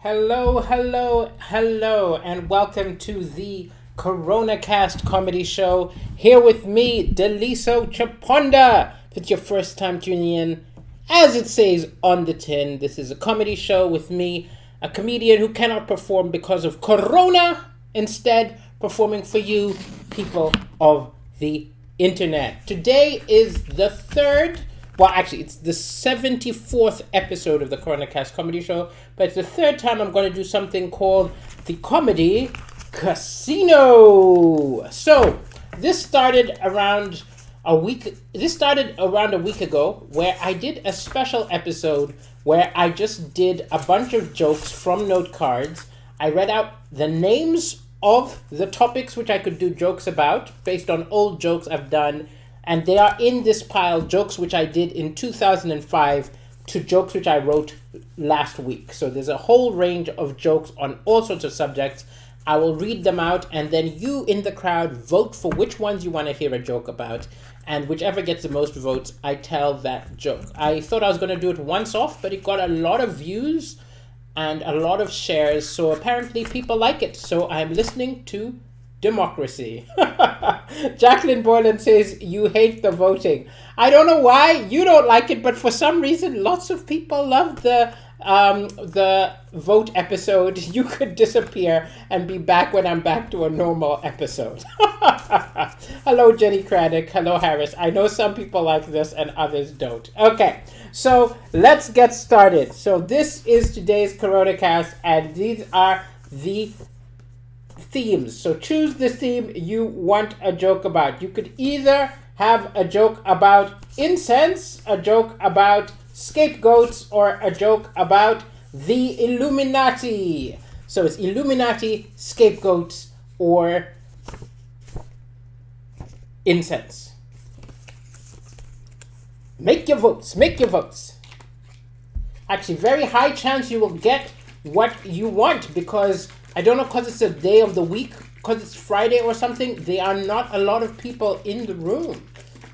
Hello, hello, hello, and welcome to the Coronacast comedy show. Here with me, Deliso Chaponda. If it's your first time tuning in, as it says on the tin, this is a comedy show with me, a comedian who cannot perform because of Corona, instead performing for you, people of the internet. Today is the it's the 74th episode of the Coronacast comedy show, but it's the third time I'm going to do something called the Comedy Casino. So, this started around a week ago, where I did a special episode where I just did a bunch of jokes from note cards. I read out the names of the topics which I could do jokes about based on old jokes I've done, and they are in this pile, jokes which I did in 2005 to jokes which I wrote last week. So there's a whole range of jokes on all sorts of subjects. I will read them out, and then you in the crowd vote for which ones you want to hear a joke about, and whichever gets the most votes, I tell that joke. I thought I was going to do it once off, but it got a lot of views and a lot of shares, so apparently people like it. So I'm listening to democracy. Jacqueline Boylan says you hate the voting. I don't know why you don't like it, but for some reason lots of people love the vote episode. You could disappear and be back when I'm back to a normal episode. Hello, Jenny Craddock. Hello, Harris. I know some people like this and others don't. Okay, so let's get started. So this is today's Coronacast, and these are the themes. So choose the theme you want a joke about. You could either have a joke about incense, a joke about scapegoats, or a joke about the Illuminati. So it's Illuminati, scapegoats, or incense. Make your votes. Make your votes. Actually, very high chance you will get what you want, because I don't know, because it's a day of the week, because it's Friday or something, there are not a lot of people in the room.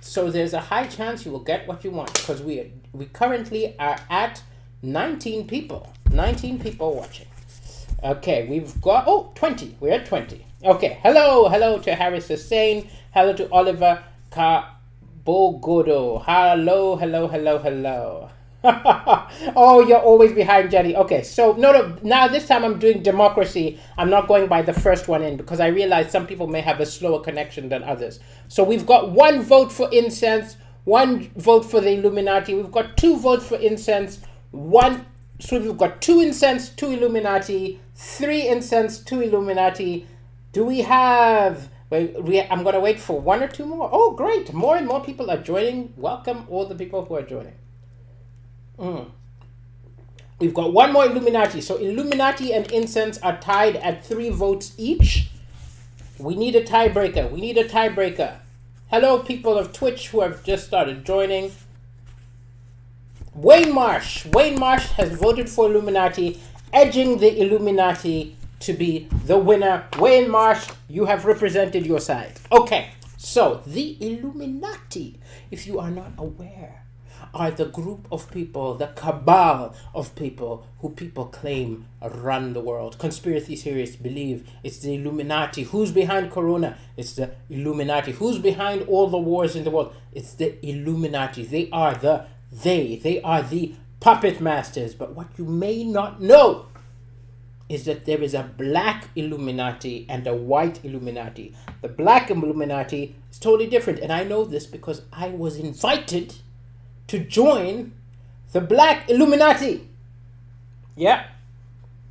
So there's a high chance you will get what you want, because we currently are at 19 people. 19 people watching. Okay, we've got, 20. We're at 20. Okay, hello to Harris Hussain. Hello to Oliver Kabogodo. Hello. Oh, you're always behind Jenny. Okay, so no, now this time I'm doing democracy. I'm not going by the first one in, because I realize some people may have a slower connection than others. So we've got one vote for incense, one vote for the Illuminati. We've got two votes for incense, so we've got two incense, two Illuminati, three incense, two Illuminati. Do we have... I'm going to wait for one or two more. Oh, great. More and more people are joining. Welcome all the people who are joining. We've got one more Illuminati. So Illuminati and incense are tied at 3 votes each. We need a tiebreaker. Hello, people of Twitch who have just started joining. Wayne Marsh has voted for Illuminati, edging the Illuminati to be the winner. Wayne Marsh, you have represented your side. Okay, so the Illuminati, if you are not aware, are the group of people, the cabal of people who people claim run the world. Conspiracy theorists believe it's the Illuminati. Who's behind Corona? It's the Illuminati. Who's behind all the wars in the world? It's the Illuminati. They are the puppet masters. But what you may not know is that there is a black Illuminati and a white Illuminati. The black Illuminati is totally different, and I know this because I was invited to join the Black Illuminati. Yeah.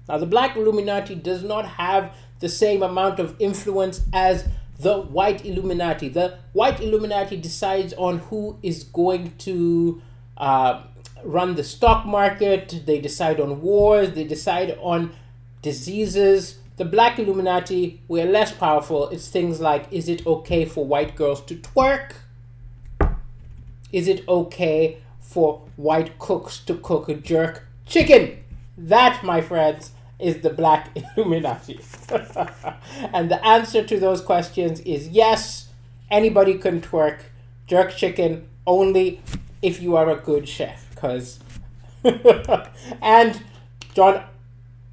Now, the Black Illuminati does not have the same amount of influence as the White Illuminati. The White Illuminati decides on who is going to run the stock market. They decide on wars. They decide on diseases. The Black Illuminati, we're less powerful. It's things like, is it okay for white girls to twerk? Is it okay for white cooks to cook a jerk chicken? That, my friends, is the Black Illuminati. And the answer to those questions is yes, anybody can twerk jerk chicken only if you are a good chef. And John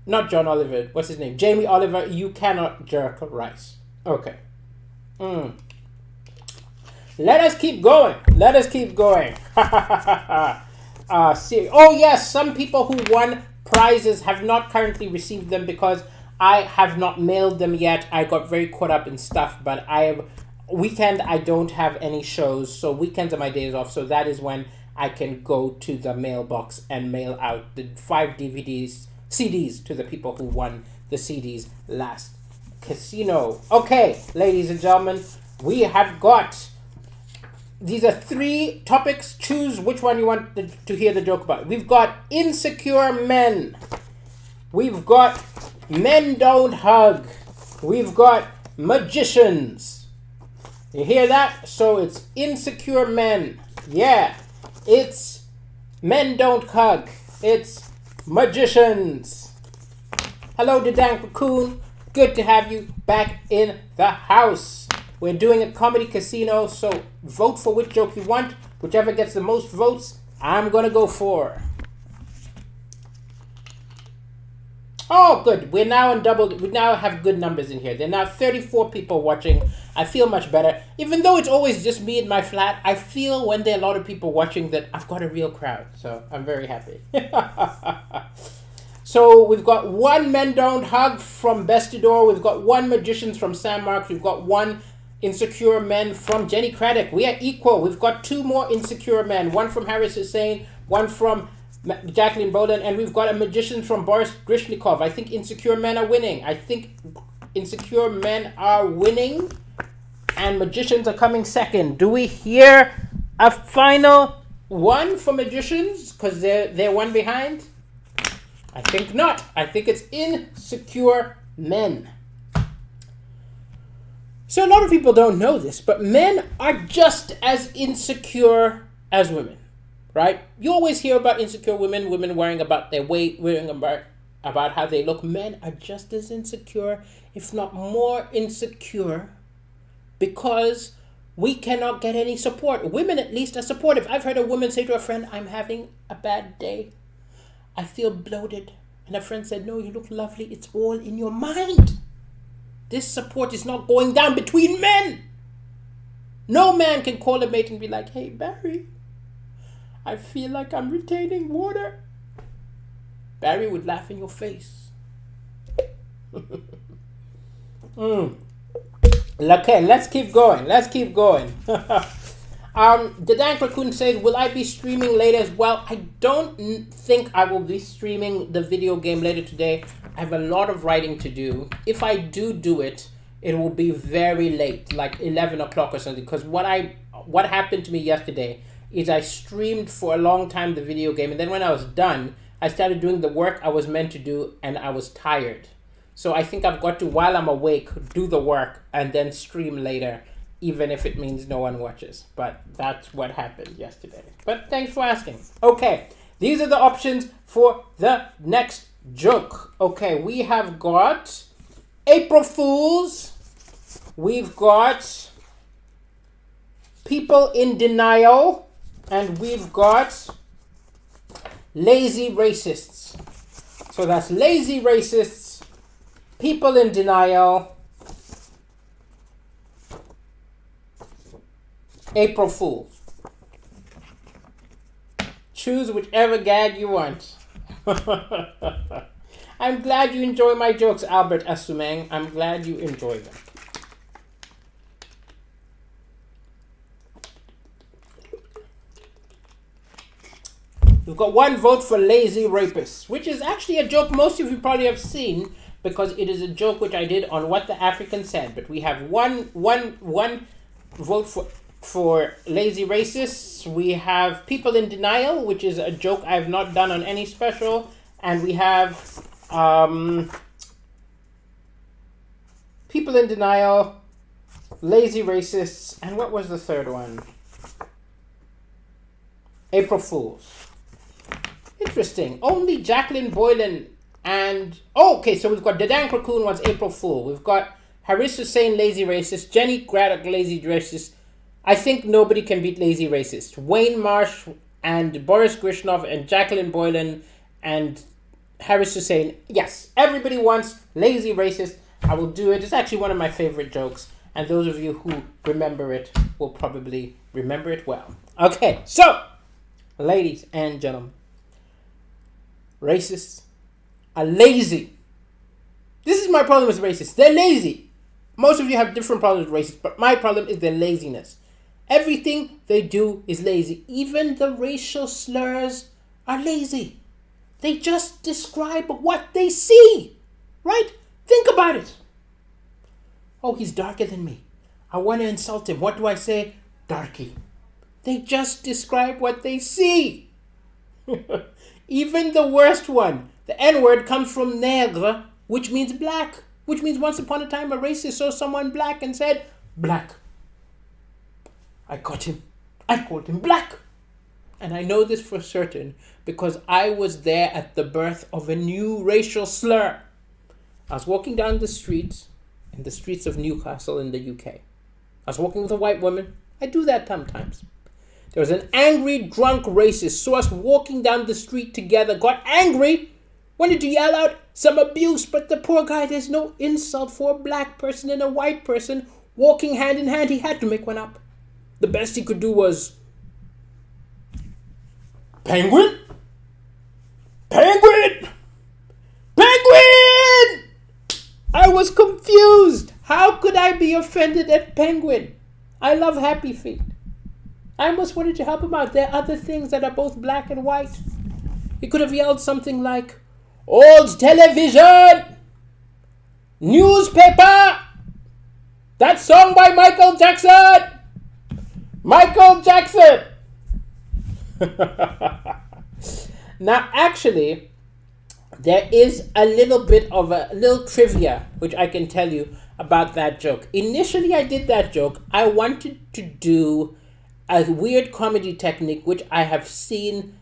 Not John Oliver. What's his name? Jamie Oliver. You cannot jerk rice. Okay. Let us keep going. Let us keep going. See. Oh yes, some people who won prizes have not currently received them because I have not mailed them yet. I got very caught up in stuff, but weekend I don't have any shows, so weekends are my days off. So that is when I can go to the mailbox and mail out the 5 CDs to the people who won the CDs last casino. Okay, ladies and gentlemen, we have got. These are 3 topics. Choose which one you want to hear the joke about. We've got insecure men. We've got men don't hug. We've got magicians. You hear that? So it's insecure men. Yeah. It's men don't hug. It's magicians. Hello, the Dank Raccoon. Good to have you back in the house. We're doing a comedy casino, so vote for which joke you want. Whichever gets the most votes, I'm gonna go for. Oh, good. We now have good numbers in here. There are now 34 people watching. I feel much better. Even though it's always just me in my flat, I feel when there are a lot of people watching that I've got a real crowd. So I'm very happy. So we've got 1 Men Don't Hug from Bestador. We've got 1 Magicians from Sam Marks. We've got 1 Insecure Men from Jenny Craddock. We are equal. We've got 2 more Insecure Men. 1 from Harris Hussein, 1 from Jacqueline Boland, and we've got a Magician from Boris Grishnikov. I think Insecure Men are winning. And Magicians are coming second. Do we hear a final one for Magicians? Because they're one behind? I think not. I think it's Insecure Men. So a lot of people don't know this, but men are just as insecure as women, right? You always hear about insecure women worrying about their weight, worrying about how they look. Men are just as insecure, if not more insecure, because we cannot get any support. Women at least are supportive. I've heard a woman say to a friend, I'm having a bad day. I feel bloated. And a friend said, no, you look lovely. It's all in your mind. This support is not going down between men. No man can call a mate and be like, hey, Barry, I feel like I'm retaining water. Barry would laugh in your face. Okay, let's keep going. The Dank Raccoon says, will I be streaming later as well? I don't think I will be streaming the video game later today. I have a lot of writing to do. If I do it, it will be very late, like 11 o'clock or something. Because what happened to me yesterday is I streamed for a long time the video game. And then when I was done, I started doing the work I was meant to do and I was tired. So I think I've got to, while I'm awake, do the work and then stream later, even if it means no one watches. But that's what happened yesterday. But thanks for asking. Okay, these are the options for the next joke. Okay, we have got April Fools. We've got people in denial. And we've got lazy racists. So that's lazy racists, people in denial, April Fools. Choose whichever gag you want. I'm glad you enjoy my jokes, Albert Asumeng. I'm glad you enjoy them. We've got 1 vote for lazy rapists, which is actually a joke most of you probably have seen because it is a joke which I did on What the African Said. But we have one vote for lazy racists. We have people in denial, which is a joke I have not done on any special. And we have people in denial, lazy racists, and what was the third one? April Fools. Interesting. Only Jacqueline Boylan and... Oh, okay, so we've got the Dank Raccoon was April Fool. We've got Haris Hussein, lazy racist. Jenny Craddock, lazy racist. I think nobody can beat lazy racist. Wayne Marsh and Boris Grishnov and Jacqueline Boylan and Harris Hussein. Yes, everybody wants lazy racist. I will do it. It's actually one of my favorite jokes. And those of you who remember it will probably remember it well. Okay, so, ladies and gentlemen, racists are lazy. This is my problem with racists. They're lazy. Most of you have different problems with racists, but my problem is their laziness. Everything they do is lazy. Even the racial slurs are lazy. They just describe what they see, right? Think about it. Oh, he's darker than me. I want to insult him. What do I say? Darky. They just describe what they see. Even the worst one, the N-word, comes from nègre, which means black. Which means once upon a time a racist saw someone black and said, black. I got him. I called him black. And I know this for certain because I was there at the birth of a new racial slur. I was walking down the streets, in the streets of Newcastle in the UK. I was walking with a white woman. I do that sometimes. There was an angry, drunk racist, saw us walking down the street together, got angry, wanted to yell out some abuse, but the poor guy, there's no insult for a black person and a white person walking hand in hand. He had to make one up. The best he could do was, penguin? Penguin! Penguin! I was confused. How could I be offended at penguin? I love Happy Feet. I almost wanted to help him out. There are other things that are both black and white. He could have yelled something like, old television! Newspaper! That song by Michael Jackson! Michael Jackson! Now, actually, there is a little bit of a little trivia which I can tell you about that joke. Initially, I did that joke. I wanted to do a weird comedy technique which I have seen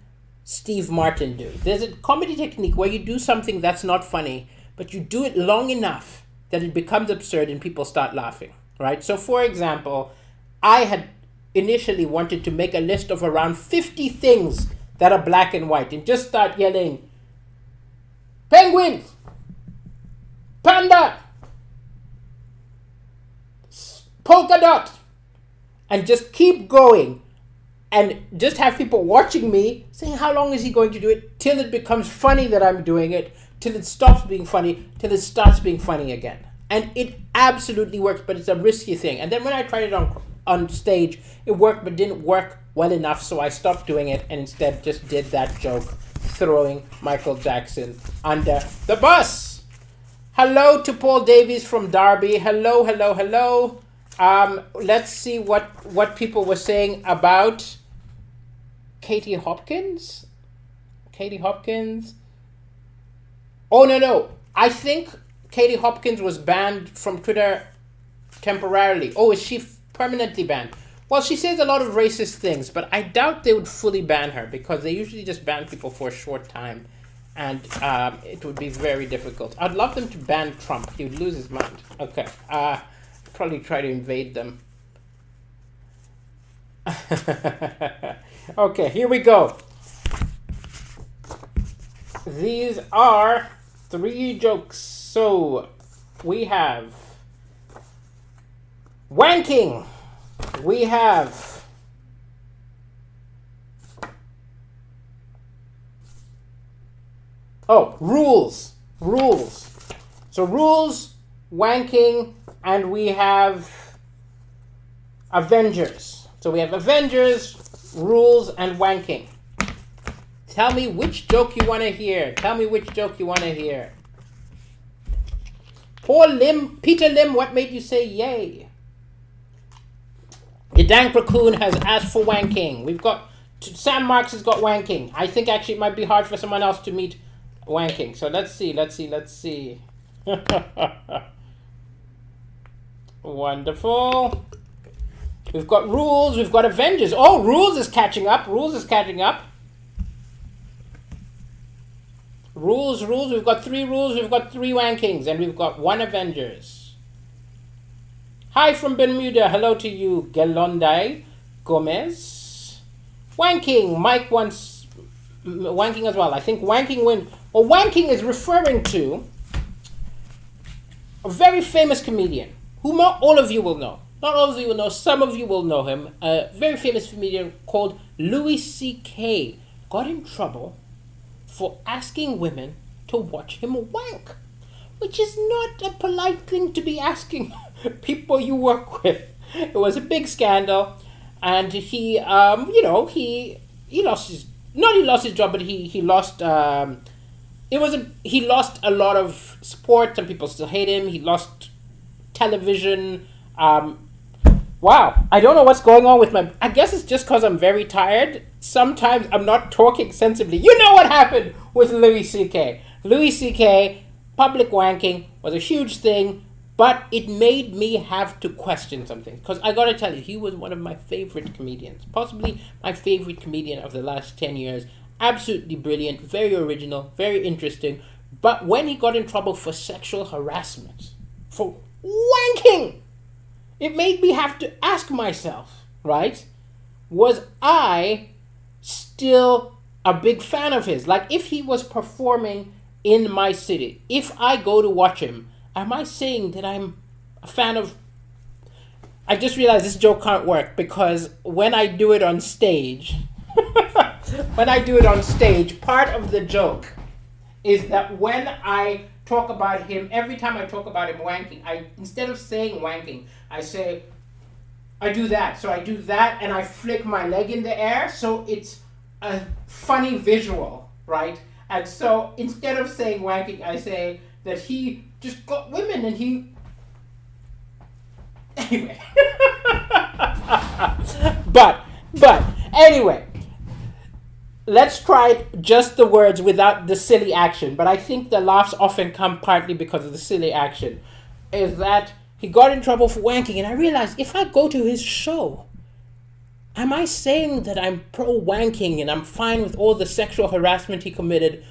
Steve Martin do. There's a comedy technique where you do something that's not funny, but you do it long enough that it becomes absurd and people start laughing, right? So, for example, I had initially wanted to make a list of around 50 things that are black and white and just start yelling, penguin, panda, polka dot, and just keep going and just have people watching me saying, how long is he going to do it, till it becomes funny that I'm doing it, till it stops being funny, till it starts being funny again. And it absolutely works, but it's a risky thing. And then when I tried it on stage, it worked but didn't work well enough, so I stopped doing it and instead just did that joke, throwing Michael Jackson under the bus. Hello to Paul Davies from Derby. Hello, hello, hello. Let's see what people were saying about Katie Hopkins. Katie Hopkins. Oh, no. I think Katie Hopkins was banned from Twitter temporarily. Oh, is she permanently banned? Well, she says a lot of racist things, but I doubt they would fully ban her because they usually just ban people for a short time. And it would be very difficult. I'd love them to ban Trump. He would lose his mind. Okay. Probably try to invade them. Okay, here we go. These are 3 jokes. So, we have wanking. We have rules. So rules, wanking, and we have Avengers. So we have Avengers, rules, and wanking. Tell me which joke you want to hear. Peter Lim, what made you say yay? The Dank Raccoon has asked for wanking. We've got Sam Marks has got wanking. I think actually it might be hard for someone else to meet wanking. So let's see. Wonderful. We've got rules. We've got Avengers. Oh, rules is catching up. Rules. We've got 3 rules. We've got 3 wankings, and we've got 1 Avengers. Hi from Bermuda. Hello to you, Gelondai Gomez. Wanking. Mike wants wanking as well. I think wanking Well, wanking is referring to a very famous comedian who not all of you will know. Not all of you will know. Some of you will know him. A very famous comedian called Louis C.K. got in trouble for asking women to watch him wank, which is not a polite thing to be asking people you work with. It was a big scandal, and he lost his, not he lost his job, but he lost he lost a lot of support. Some people still hate him. He lost television. Wow, I don't know what's going on with my... I guess it's just because I'm very tired. Sometimes I'm not talking sensibly. You know what happened with Louis C.K. Louis C.K., public wanking was a huge thing, but it made me have to question something. Because I gotta tell you, he was one of my favorite comedians. Possibly my favorite comedian of the last 10 years. Absolutely brilliant, very original, very interesting. But when he got in trouble for sexual harassment, for wanking, it made me have to ask myself, right? Was I still a big fan of his? Like, if he was performing in my city, if I go to watch him, am I saying that I'm a fan of... I just realized this joke can't work because when I do it on stage, part of the joke is that when I talk about him, every time I talk about him wanking, instead of saying wanking, I say, I do that. So I do that and I flick my leg in the air. So it's a funny visual, right? And so instead of saying wanking, I say that he just got women and he... Anyway. But anyway. Let's try just the words without the silly action. But I think the laughs often come partly because of the silly action. Is that he got in trouble for wanking. And I realized if I go to his show, am I saying that I'm pro-wanking and I'm fine with all the sexual harassment he committed?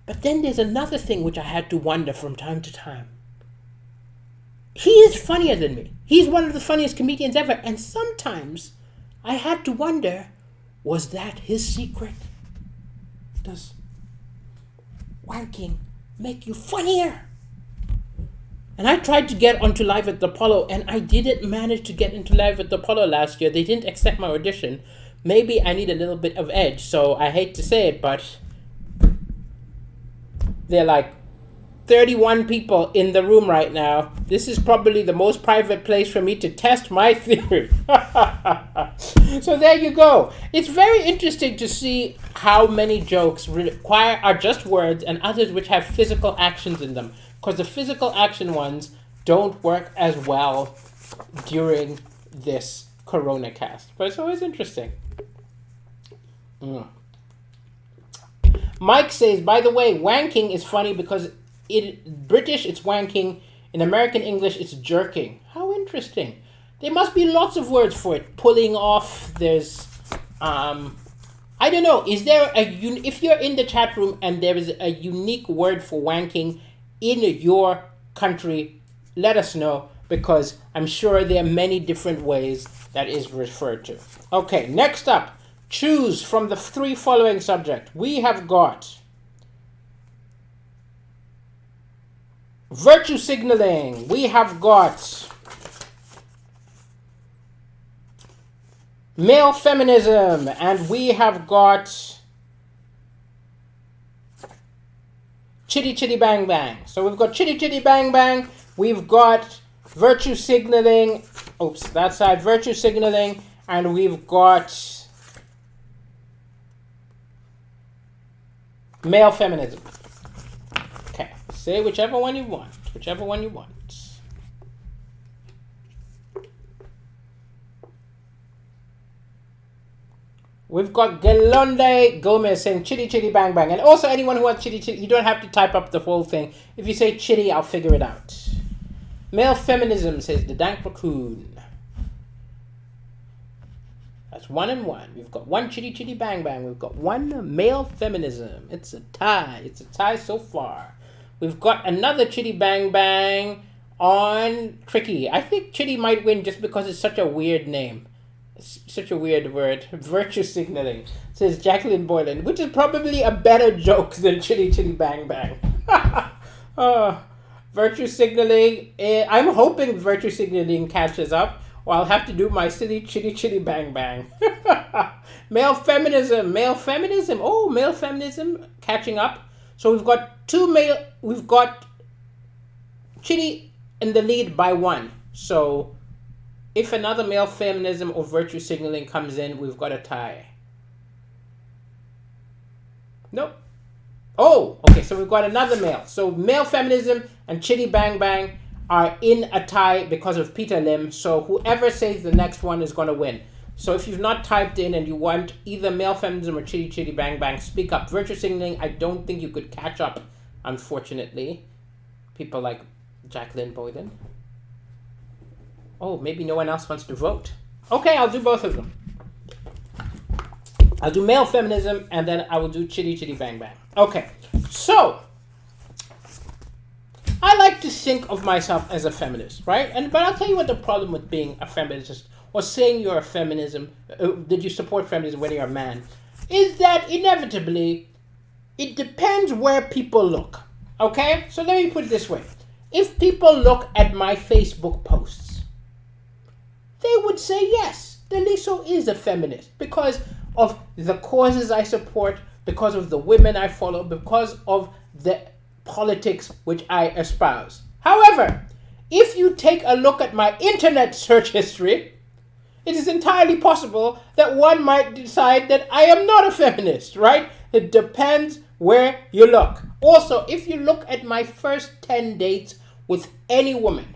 But then there's another thing which I had to wonder from time to time. He is funnier than me. He's one of the funniest comedians ever. And sometimes I had to wonder... was that his secret? Does wanking make you funnier? And I tried to get onto Live at the Apollo, and I didn't manage to get into Live at the Apollo last year. They didn't accept my audition. Maybe I need a little bit of edge, so I hate to say it, but there are like 31 people in the room right now. This is probably the most private place for me to test my theory. So there you go. It's very interesting to see how many jokes are just words and others which have physical actions in them. Because the physical action ones don't work as well during this Coronacast. But it's always interesting. Mike says, by the way, wanking is funny because in British it's wanking, in American English it's jerking. How interesting. There must be lots of words for it. Pulling off, there's, I don't know, is there if you're in the chat room and there is a unique word for wanking in your country, let us know, because I'm sure there are many different ways that is referred to. Okay, next up, choose from the three following subjects. We have got virtue signaling. We have got male feminism, and we have got chitty chitty bang bang. So we've got chitty chitty bang bang, we've got virtue signaling, that side, virtue signaling, and we've got male feminism. Okay, say whichever one you want. We've got Gelonde Gomez saying chitty chitty bang bang. And also anyone who wants chitty chitty, you don't have to type up the whole thing. If you say chitty, I'll figure it out. Male feminism, says the Dank Raccoon. That's 1 and 1. We've got 1 chitty chitty bang bang. We've got 1 male feminism. It's a tie. It's a tie so far. We've got another chitty bang bang on Tricky. I think Chitty might win just because it's such a weird name. such a weird word. Virtue signaling, says Jacqueline Boylan, which is probably a better joke than Chitty Chitty Bang Bang. uh, virtue signaling. I'm hoping virtue signaling catches up, or I'll have to do my silly Chitty Chitty Bang Bang. Male feminism. Oh, male feminism catching up. So we've got Chitty in the lead by one. So if another male feminism or virtue signaling comes in, we've got a tie. Nope. Oh, okay, so we've got another male. So male feminism and Chitty Bang Bang are in a tie because of Peter Lim. So whoever says the next one is going to win. So if you've not typed in and you want either male feminism or Chitty Chitty Bang Bang, speak up. Virtue signaling, I don't think you could catch up, unfortunately. People like Jacqueline Boyden. Oh, maybe no one else wants to vote. Okay, I'll do both of them. I'll do male feminism and then I will do Chitty Chitty Bang Bang. Okay, so I like to think of myself as a feminist, right? But I'll tell you what the problem with being a feminist or saying you're a feminism, that you support feminism when you're a man, is that inevitably it depends where people look. Okay, so let me put it this way. If people look at my Facebook posts, they would say, yes, Deliso is a feminist because of the causes I support, because of the women I follow, because of the politics which I espouse. However, if you take a look at my internet search history, it is entirely possible that one might decide that I am not a feminist, right? It depends where you look. Also, if you look at my first 10 dates with any woman,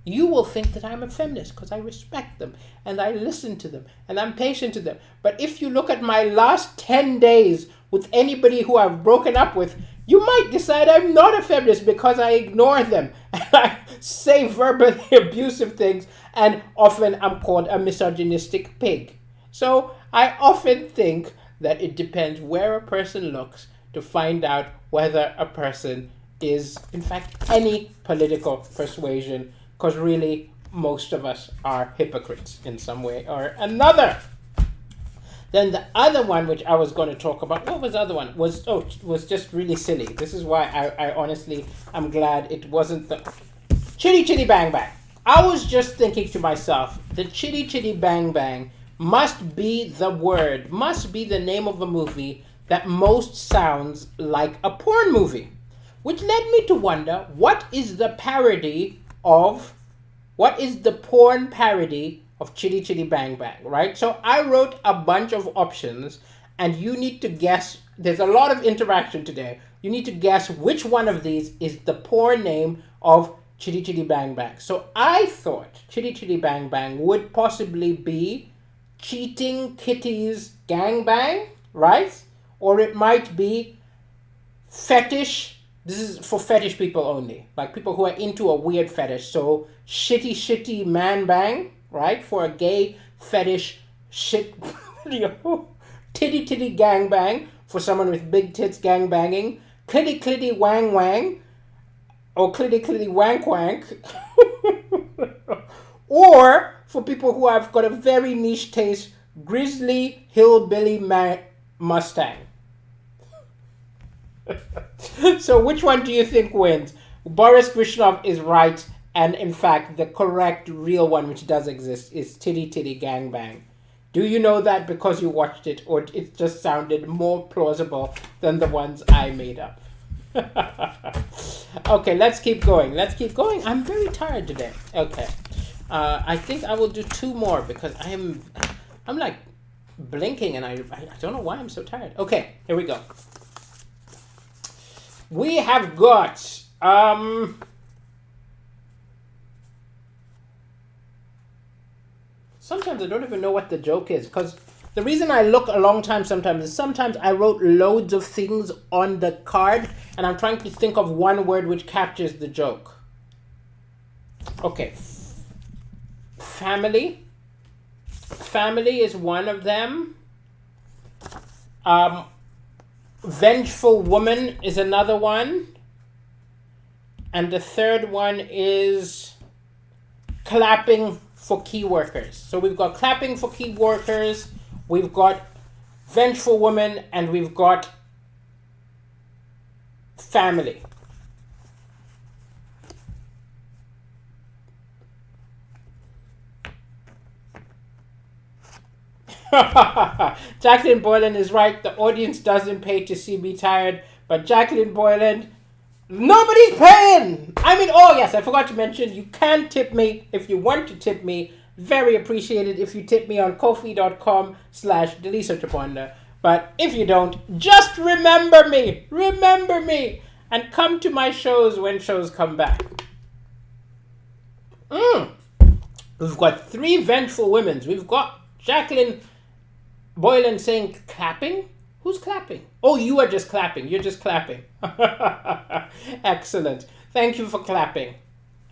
you will think that I'm a feminist because I respect them and I listen to them and I'm patient to them. But if you look at my last 10 days with anybody who I've broken up with, you might decide I'm not a feminist because I ignore them and I say verbally abusive things, and often I'm called a misogynistic pig. So I often think that it depends where a person looks to find out whether a person is, in fact, any political persuasion, because really most of us are hypocrites in some way or another. Then the other one, which I was going to talk about, what was the other one? Was just really silly. This is why I honestly, I'm glad it wasn't the Chitty Chitty Bang Bang. I was just thinking to myself, the Chitty Chitty Bang Bang must be the word, must be the name of a movie that most sounds like a porn movie. Which led me to wonder, what is the porn parody of Chitty Chitty Bang Bang, right? So I wrote a bunch of options and you need to guess. There's a lot of interaction today. You need to guess which one of these is the porn name of Chitty Chitty Bang Bang. So I thought Chitty Chitty Bang Bang would possibly be Cheating Kitties Gang Bang, right? Or it might be Fetish. This is for fetish people only, like people who are into a weird fetish. So Shitty Man Bang, right? For a gay fetish shit video. Titty Gang Bang for someone with big tits gang banging. Clitty Wang Wang. Or Clitty Wank Wank. Or for people who have got a very niche taste, Grizzly Hillbilly Mustang. So which one do you think wins? Boris Krishnov is right, and in fact the correct real one, which does exist, is Titty Gang Bang. Do you know that because you watched it, or it just sounded more plausible than the ones I made up? Okay, let's keep going. I'm very tired today. Okay, I think I will do two more because I'm like blinking and I don't know why I'm so tired. Okay, here we go. We have got sometimes I don't even know what the joke is, because the reason I look a long time sometimes is sometimes I wrote loads of things on the card and I'm trying to think of one word which captures the joke. Okay. Family. Family is one of them. Vengeful woman is another one. And the third one is clapping for key workers. So we've got clapping for key workers, we've got vengeful women, and we've got family. Jacqueline Boylan is right. The audience doesn't pay to see me tired, but Jacqueline Boylan, nobody's paying. I mean, oh yes, I forgot to mention, you can tip me if you want to tip me. Very appreciated if you tip me on kofi.com/Deliso But if you don't, just remember me, and come to my shows when shows come back. We've got 3 vengeful women. We've got Jacqueline Boylan saying clapping. Who's clapping? Oh, you are just clapping. You're just clapping. Excellent. Thank you for clapping.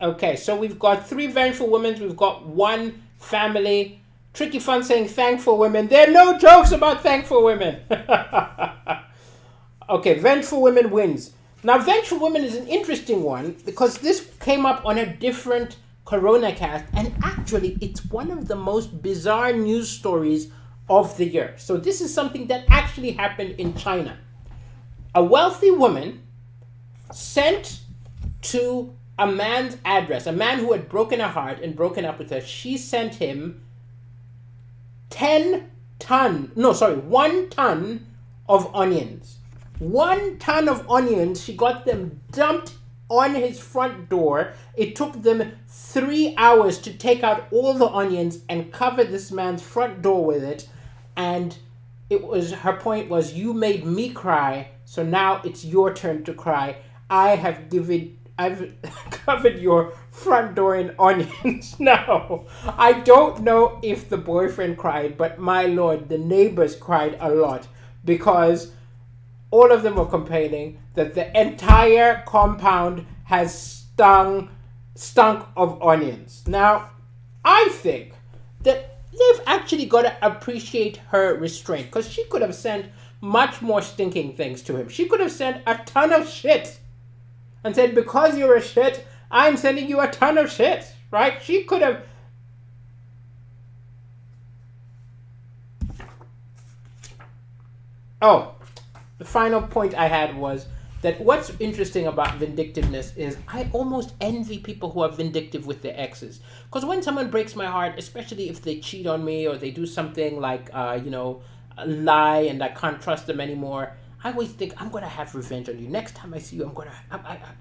Okay, so we've got 3 vengeful women. We've got 1 family. Tricky Fun saying thankful women. There are no jokes about thankful women. Okay, vengeful women wins. Now, vengeful women is an interesting one because this came up on a different Coronacast, and actually it's one of the most bizarre news stories of the year. So this is something that actually happened in China. A wealthy woman sent to a man's address, a man who had broken her heart and broken up with her, she sent him 1 ton of onions. 1 ton of onions. She got them dumped on his front door. It took them 3 hours to take out all the onions and cover this man's front door with it. And her point was, you made me cry, so now it's your turn to cry. I've covered your front door in onions. Now, I don't know if the boyfriend cried, but my lord, the neighbors cried a lot because all of them were complaining that the entire compound has stunk of onions. Now, I think that they've actually got to appreciate her restraint, because she could have sent much more stinking things to him. She could have sent a ton of shit and said, because you're a shit, I'm sending you a ton of shit, right? She could have. Oh, the final point I had was that what's interesting about vindictiveness is I almost envy people who are vindictive with their exes. Because when someone breaks my heart, especially if they cheat on me or they do something like, lie and I can't trust them anymore, I always think, I'm going to have revenge on you. Next time I see you,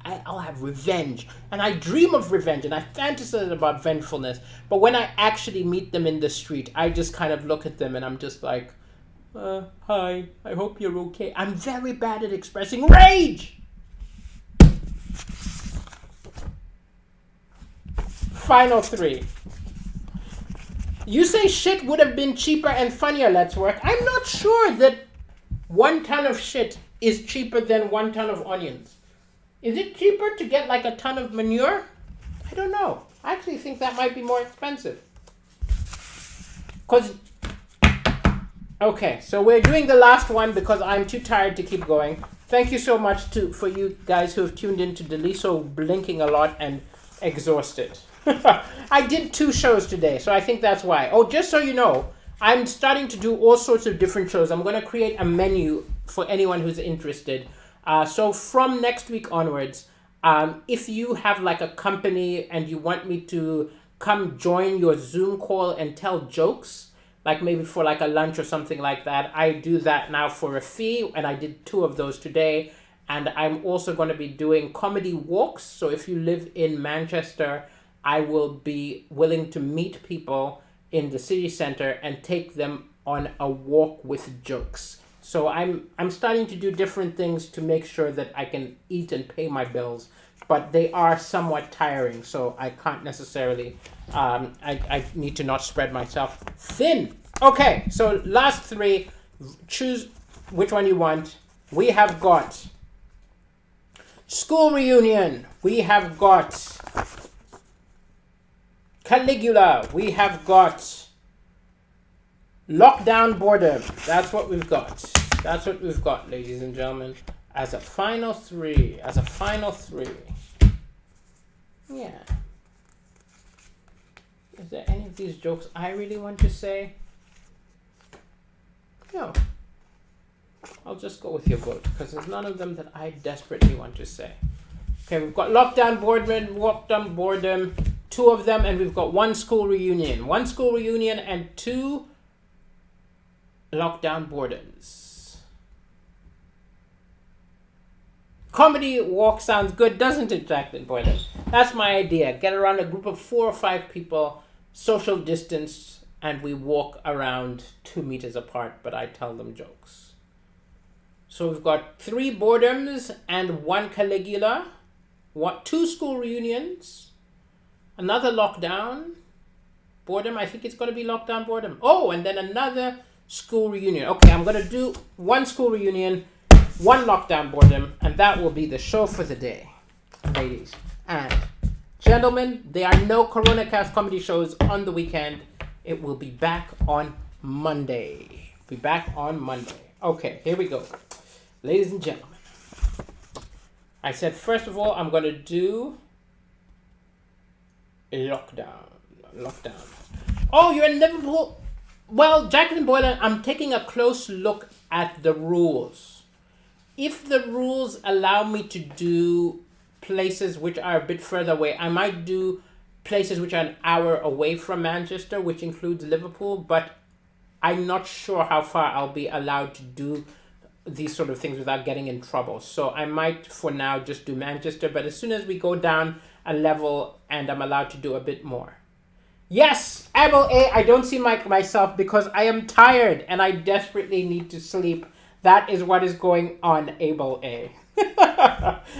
I'll have revenge. And I dream of revenge and I fantasize about vengefulness. But when I actually meet them in the street, I just kind of look at them and I'm just like, hi, I hope you're okay. I'm very bad at expressing rage. Final 3. You say shit would have been cheaper and funnier, Let's Work. I'm not sure that 1 ton of shit is cheaper than 1 ton of onions. Is it cheaper to get like a ton of manure? I don't know. I actually think that might be more expensive. Okay, so we're doing the last one because I'm too tired to keep going. Thank you so much for you guys who have tuned in to Deliso blinking a lot and exhausted. I did 2 shows today, so I think that's why. Oh, just so you know, I'm starting to do all sorts of different shows. I'm going to create a menu for anyone who's interested. So from next week onwards, if you have like a company and you want me to come join your Zoom call and tell jokes, like maybe for like a lunch or something like that, I do that now for a fee, and I did 2 of those today. And I'm also going to be doing comedy walks. So if you live in Manchester, I will be willing to meet people in the city center and take them on a walk with jokes. So I'm starting to do different things to make sure that I can eat and pay my bills, but they are somewhat tiring, so I can't necessarily, I need to not spread myself thin. Okay, so last 3, choose which one you want. We have got school reunion. We have got Caligula. We have got lockdown boredom. That's what we've got. That's what we've got, ladies and gentlemen. As a final 3. Yeah. Is there any of these jokes I really want to say? No. I'll just go with your vote because there's none of them that I desperately want to say. Okay, we've got lockdown boredom, 2 of them, and we've got 1 school reunion. 1 school reunion and 2 lockdown boredoms. Comedy walk sounds good, doesn't it, Jacqueline Boylan? That's my idea. Get around a group of 4 or 5 people, social distance, and we walk around 2 meters apart, but I tell them jokes. So we've got 3 boredoms and 1 Caligula, 2 school reunions, another lockdown boredom. I think it's going to be lockdown boredom. Oh, and then another school reunion. Okay, I'm going to do 1 school reunion, 1 lockdown boredom, and that will be the show for the day, ladies and gentlemen. There are no Coronacast comedy shows on the weekend. It will be back on Monday. Okay, here we go. Ladies and gentlemen, I said, first of all, I'm going to do lockdown. Oh, you're in Liverpool? Well, Jacqueline Boylan, I'm taking a close look at the rules. If the rules allow me to do places which are a bit further away, I might do places which are an hour away from Manchester, which includes Liverpool, but I'm not sure how far I'll be allowed to do these sort of things without getting in trouble. So I might, for now, just do Manchester, but as soon as we go down a level and I'm allowed to do a bit more. Yes, Able A, I don't see myself because I am tired and I desperately need to sleep. That is what is going on, Able A.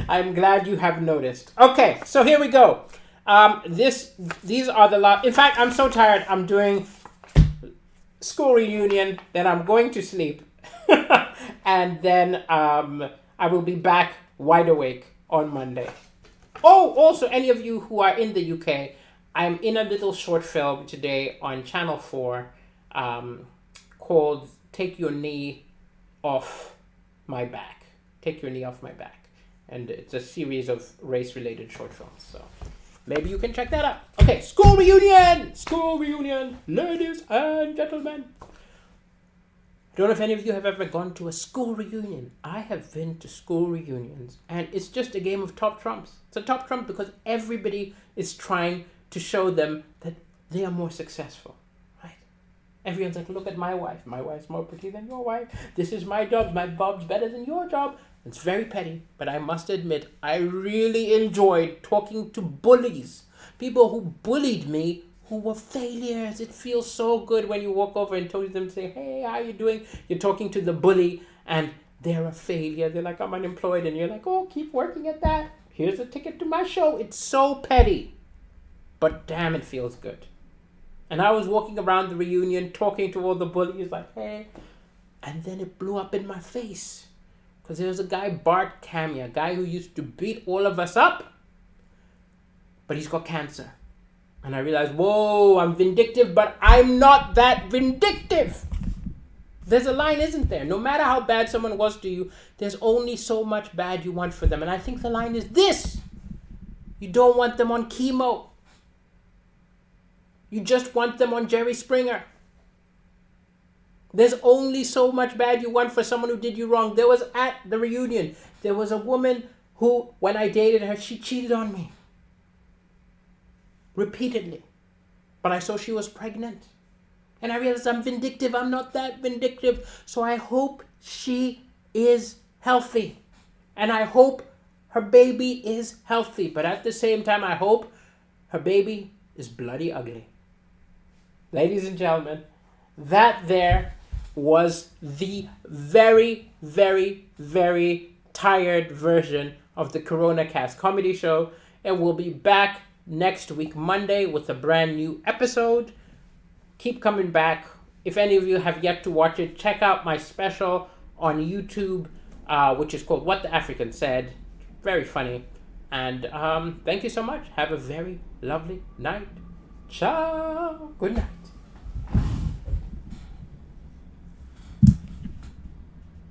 I'm glad you have noticed. Okay, so here we go. These are the last. In fact, I'm so tired. I'm doing school reunion, then I'm going to sleep, and then I will be back wide awake on Monday. Oh, also, any of you who are in the UK, I'm in a little short film today on Channel 4 called Take Your Knee Off My Back. Take Your Knee Off My Back. And it's a series of race-related short films. So maybe you can check that out. Okay, school reunion! School reunion, ladies and gentlemen. I don't know if any of you have ever gone to a school reunion. I have been to school reunions, and it's just a game of top trumps. It's a top trump because everybody is trying to show them that they are more successful, right? Everyone's like, look at my wife. My wife's more pretty than your wife. This is my job. My job's better than your job. It's very petty, but I must admit, I really enjoyed talking to bullies. People who bullied me, who were failures. It feels so good when you walk over and talk to them and say, hey, how are you doing? You're talking to the bully and they're a failure. They're like, I'm unemployed. And you're like, oh, keep working at that. Here's a ticket to my show. It's so petty. But damn, it feels good. And I was walking around the reunion talking to all the bullies like, hey. And then it blew up in my face. Because there was a guy, Bart Camia, a guy who used to beat all of us up. But he's got cancer. And I realized, whoa, I'm vindictive, but I'm not that vindictive. There's a line, isn't there? No matter how bad someone was to you, there's only so much bad you want for them. And I think the line is this. You don't want them on chemo. You just want them on Jerry Springer. There's only so much bad you want for someone who did you wrong. There was at the reunion, there was a woman who, when I dated her, she cheated on me. Repeatedly. But I saw she was pregnant. And I realized I'm vindictive. I'm not that vindictive. So I hope she is healthy. And I hope her baby is healthy. But at the same time, I hope her baby is bloody ugly. Ladies and gentlemen, that there was the very, very, very tired version of the Coronacast comedy show. And we'll be back next week, Monday, with a brand new episode. Keep coming back. If any of you have yet to watch it, check out my special on YouTube, which is called What the African Said. Very funny. And thank you so much. Have a very lovely night. Ciao. Good night.